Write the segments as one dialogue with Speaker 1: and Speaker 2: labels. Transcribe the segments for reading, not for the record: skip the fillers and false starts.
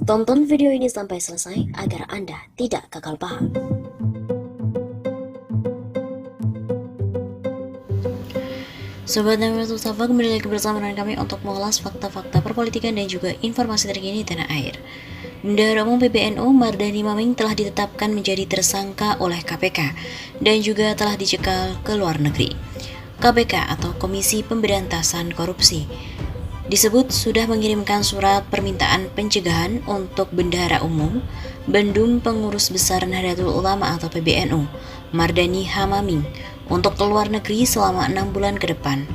Speaker 1: Tonton video ini sampai selesai agar Anda tidak gagal paham. Sobat Namer Mustafa, kembali lagi bersama dengan kami untuk mengulas fakta-fakta perpolitikan dan juga informasi terkini di tanah air. Bendahara Umum PBNU Mardani Maming telah ditetapkan menjadi tersangka oleh KPK dan juga telah dicekal ke luar negeri. KPK atau Komisi Pemberantasan Korupsi disebut sudah mengirimkan surat permintaan pencegahan untuk Bendahara Umum Bendum Pengurus Besar Nahdlatul Ulama atau PBNU Mardani H. Maming untuk keluar negeri selama 6 bulan ke depan.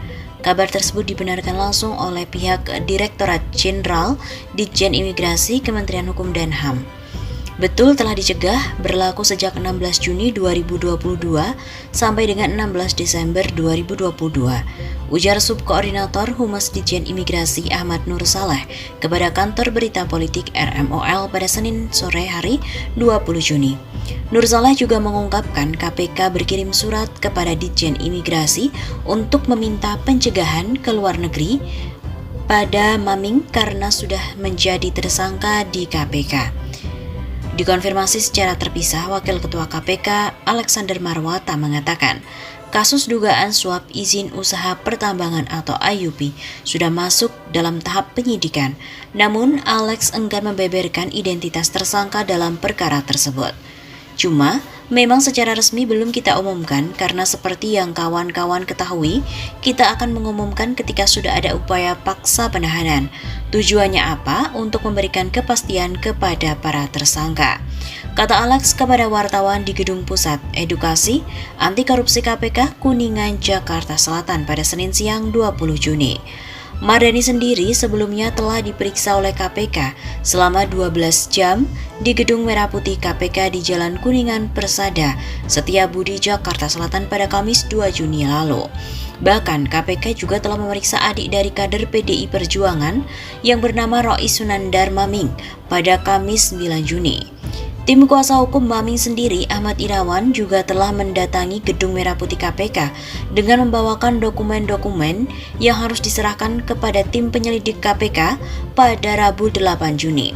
Speaker 1: Kabar tersebut dibenarkan langsung oleh pihak Direktorat Jenderal Ditjen Imigrasi Kementerian Hukum dan HAM. Betul telah dicegah berlaku sejak 16 Juni 2022 sampai dengan 16 Desember 2022, ujar Subkoordinator Humas Ditjen Imigrasi Ahmad Nur Saleh kepada kantor berita politik RMOL pada Senin sore hari 20 Juni. Nur Saleh juga mengungkapkan KPK berkirim surat kepada Ditjen Imigrasi untuk meminta pencegahan ke luar negeri pada Maming karena sudah menjadi tersangka di KPK. Dikonfirmasi secara terpisah, Wakil Ketua KPK Alexander Marwata mengatakan, kasus dugaan suap izin usaha pertambangan atau IUP sudah masuk dalam tahap penyidikan. Namun, Alex enggan membeberkan identitas tersangka dalam perkara tersebut. Cuma, memang secara resmi belum kita umumkan karena seperti yang kawan-kawan ketahui, kita akan mengumumkan ketika sudah ada upaya paksa penahanan. Tujuannya apa? Untuk memberikan kepastian kepada para tersangka, kata Alex kepada wartawan di Gedung Pusat Edukasi Anti Korupsi KPK Kuningan, Jakarta Selatan pada Senin siang 20 Juni. Mardani sendiri sebelumnya telah diperiksa oleh KPK selama 12 jam di Gedung Merah Putih KPK di Jalan Kuningan Persada, Setiabudi, Jakarta Selatan pada Kamis 2 Juni lalu. Bahkan KPK juga telah memeriksa adik dari kader PDI Perjuangan yang bernama Rois Sunandar Maming pada Kamis 9 Juni. Tim kuasa hukum Maming sendiri, Ahmad Irawan, juga telah mendatangi Gedung Merah Putih KPK dengan membawakan dokumen-dokumen yang harus diserahkan kepada tim penyelidik KPK pada Rabu 8 Juni.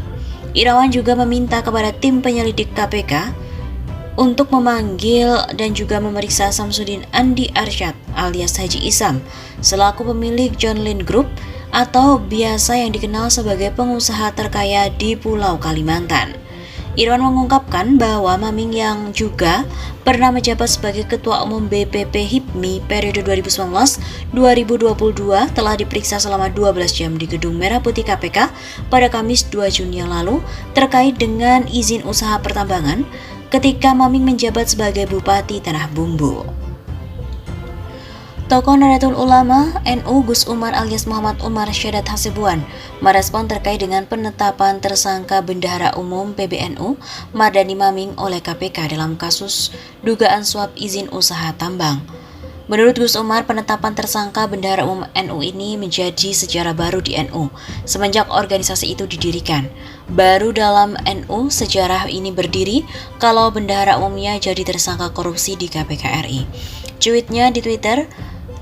Speaker 1: Irawan juga meminta kepada tim penyelidik KPK untuk memanggil dan juga memeriksa Samsudin Andi Arsyad alias Haji Isam selaku pemilik John Lynn Group atau biasa yang dikenal sebagai pengusaha terkaya di Pulau Kalimantan. Irawan mengungkapkan bahwa Maming yang juga pernah menjabat sebagai Ketua Umum BPP HIPMI periode 2019-2022 telah diperiksa selama 12 jam di Gedung Merah Putih KPK pada Kamis 2 Juni yang lalu terkait dengan izin usaha pertambangan ketika Maming menjabat sebagai Bupati Tanah Bumbu. Tokoh Nahdlatul Ulama NU Gus Umar alias Muhammad Umar Syadat Hasibuan merespon terkait dengan penetapan tersangka Bendahara Umum PBNU Mardani Maming oleh KPK dalam kasus dugaan suap izin usaha tambang. Menurut Gus Umar, penetapan tersangka Bendahara Umum NU ini menjadi sejarah baru di NU semenjak organisasi itu didirikan. Baru dalam NU sejarah ini berdiri kalau bendahara umumnya jadi tersangka korupsi di KPK RI. Cuitnya di Twitter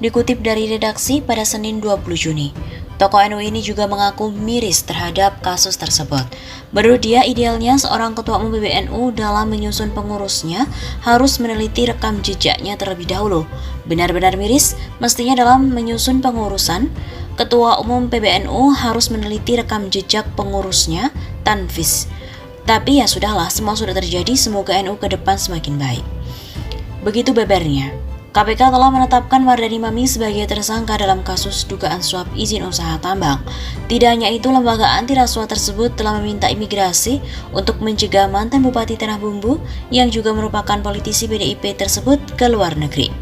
Speaker 1: dikutip dari redaksi pada Senin 20 Juni. Tokoh NU ini juga mengaku miris terhadap kasus tersebut. Menurut dia, idealnya seorang ketua umum PBNU dalam menyusun pengurusnya harus meneliti rekam jejaknya terlebih dahulu. Benar-benar miris, mestinya dalam menyusun pengurusan, ketua umum PBNU harus meneliti rekam jejak pengurusnya, tanfis. Tapi ya sudahlah, semua sudah terjadi, semoga NU ke depan semakin baik. Begitu bebernya. KPK telah menetapkan Mardani Maming sebagai tersangka dalam kasus dugaan suap izin usaha tambang. Tidak hanya itu, lembaga anti rasuah tersebut telah meminta imigrasi untuk mencegah mantan Bupati Tanah Bumbu yang juga merupakan politisi PDIP tersebut ke luar negeri.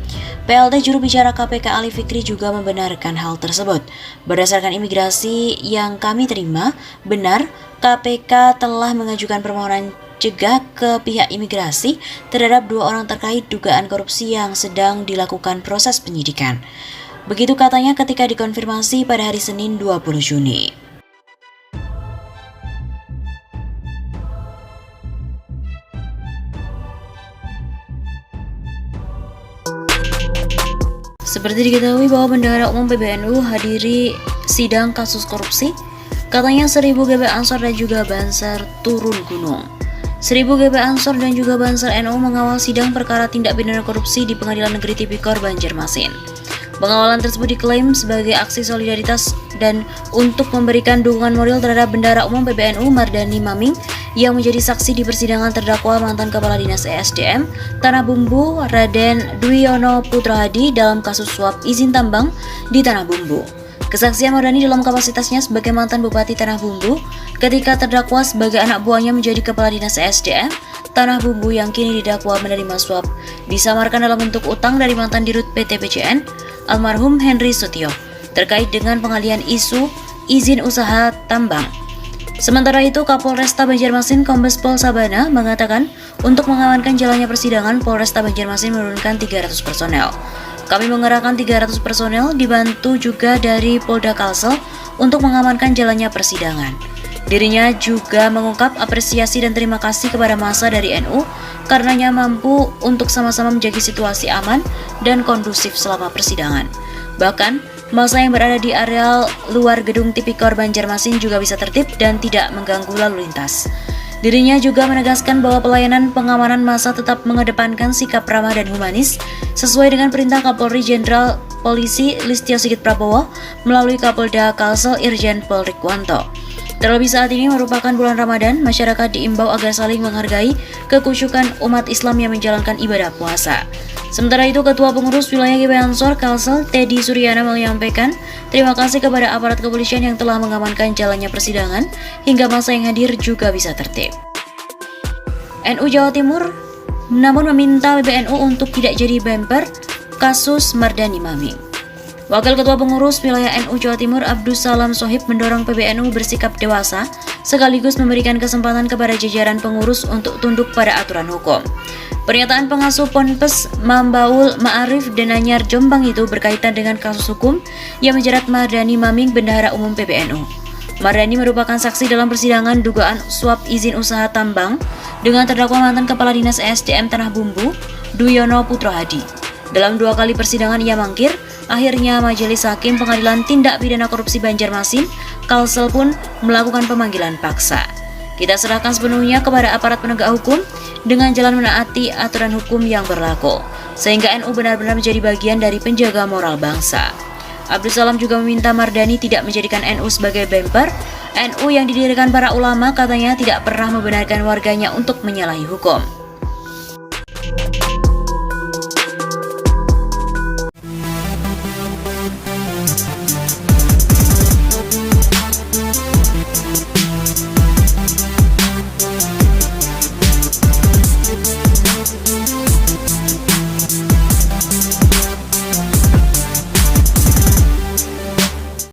Speaker 1: PLT juru bicara KPK Ali Fikri juga membenarkan hal tersebut. Berdasarkan imigrasi yang kami terima, benar KPK telah mengajukan permohonan cegah ke pihak imigrasi terhadap 2 orang terkait dugaan korupsi yang sedang dilakukan proses penyidikan. Begitu katanya ketika dikonfirmasi pada hari Senin 20 Juni. Seperti diketahui bahwa Bendahara Umum PBNU hadiri sidang kasus korupsi Katanya 1000 GB Ansor dan juga Banser turun gunung. 1000 GB Ansor dan juga Banser NU mengawal sidang perkara tindak pidana korupsi di Pengadilan Negeri Tipikor Banjarmasin. Pengawalan tersebut diklaim sebagai aksi solidaritas dan untuk memberikan dukungan moral terhadap Bendahara Umum PBNU Mardani Maming yang menjadi saksi di persidangan terdakwa mantan Kepala Dinas ESDM Tanah Bumbu Raden Dwiyono Putra Hadi dalam kasus suap izin tambang di Tanah Bumbu. Kesaksian Mardani dalam kapasitasnya sebagai mantan Bupati Tanah Bumbu ketika terdakwa sebagai anak buahnya menjadi Kepala Dinas ESDM Tanah Bumbu yang kini didakwa menerima suap disamarkan dalam bentuk utang dari mantan Dirut PT PCN almarhum Henry Sutio terkait dengan pengalihan isu izin usaha tambang. Sementara itu, Kapolresta Banjarmasin Kombes Pol Sabana mengatakan untuk mengamankan jalannya persidangan, Polresta Banjarmasin menurunkan 300 personel. Kami mengerahkan 300 personel dibantu juga dari Polda Kalsel untuk mengamankan jalannya persidangan. Dirinya juga mengungkap apresiasi dan terima kasih kepada massa dari NU karenanya mampu untuk sama-sama menjaga situasi aman dan kondusif selama persidangan. Bahkan, massa yang berada di areal luar gedung Tipikor Banjarmasin juga bisa tertib dan tidak mengganggu lalu lintas. Dirinya juga menegaskan bahwa pelayanan pengamanan massa tetap mengedepankan sikap ramah dan humanis sesuai dengan perintah Kapolri Jenderal Polisi Listio Sigit Prabowo melalui Kapolda Kalsel Irjen Pol Rikwanto. Terlebih saat ini merupakan bulan Ramadan, masyarakat diimbau agar saling menghargai kekusyukan umat Islam yang menjalankan ibadah puasa. Sementara itu, Ketua Pengurus Wilayah GB Ansor Kalsel, Teddy Suryana menyampaikan terima kasih kepada aparat kepolisian yang telah mengamankan jalannya persidangan hingga masa yang hadir juga bisa tertib. NU Jawa Timur namun meminta PBNU untuk tidak jadi bemper kasus Mardani Maming. Wakil Ketua Pengurus Wilayah NU Jawa Timur Abdus Salam Sohib mendorong PBNU bersikap dewasa sekaligus memberikan kesempatan kepada jajaran pengurus untuk tunduk pada aturan hukum. Pernyataan pengasuh Ponpes Mambaul Ma'arif Denanyar Jombang itu berkaitan dengan kasus hukum yang menjerat Mardani Maming Bendahara Umum PBNU. Mardani merupakan saksi dalam persidangan dugaan suap izin usaha tambang dengan terdakwa mantan Kepala Dinas ESDM Tanah Bumbu Dwiyono Putra Hadi. Dalam 2 kali persidangan ia mangkir. Akhirnya Majelis Hakim Pengadilan Tindak Pidana Korupsi Banjarmasin, Kalsel pun melakukan pemanggilan paksa. Kita serahkan sepenuhnya kepada aparat penegak hukum dengan jalan menaati aturan hukum yang berlaku, sehingga NU benar-benar menjadi bagian dari penjaga moral bangsa. Abdul Salam juga meminta Mardani tidak menjadikan NU sebagai bemper. NU yang didirikan para ulama katanya tidak pernah membenarkan warganya untuk menyalahi hukum.